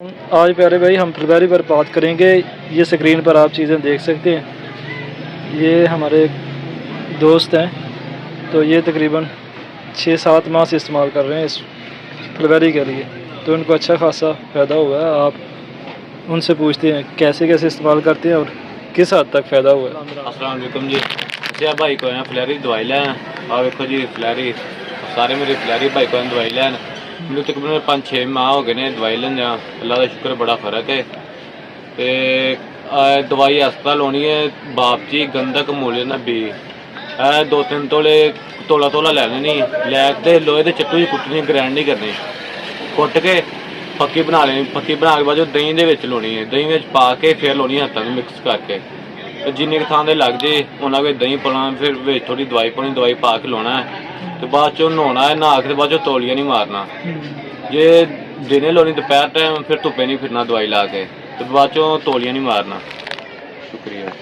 आज प्यारे भाई हम फुलवारी पर बात करेंगे। ये स्क्रीन पर आप चीज़ें देख सकते हैं। ये हमारे दोस्त हैं, तो ये तकरीबन 6-7 माह से इस्तेमाल कर रहे हैं इस फुलवारी के लिए, तो इनको अच्छा खासा फ़ायदा हुआ है। आप उनसे पूछते हैं कैसे कैसे इस्तेमाल करते हैं और किस हद तक फ़ायदा हुआ है। अस्सलाम वालेकुम जी। अच्छा भाई को फुलैरी दवाई लैन आ वेखो जी फुलैरी सारे मेरे फुलैरी भाई को दवाई लैन मैंने तकरीबन 5-6 माह हो गए ने दवाई लैंदा। अल्लाह का शुक्र बड़ा फर्क है। ते दवाई अस्पताल होनी है बाप जी गंधक मूल्य ना बी 2-3 तोला तोला लैने नहीं लैके लोहे के चट्टू ही कुट्टनी ग्रैंड नहीं करनी कुट के पक्की बना लेनी। पक्की बना के बाद दही के लानी है, दही में पा के फिर लानी हत्थों में मिक्स करके जिन्नी थां दे लग जाए उन्ना के दही पाना फिर थोड़ी दवाई पानी दवाई पा के लाना है। तो बाद चो नहाना है, नहा के बाद तौलिया नहीं मारना। जे दिने लानी दोपहर टाइम फिर धुप्पे नहीं फिरना दवाई ला के तो बाद चो तौलिया नहीं मारना। शुक्रिया।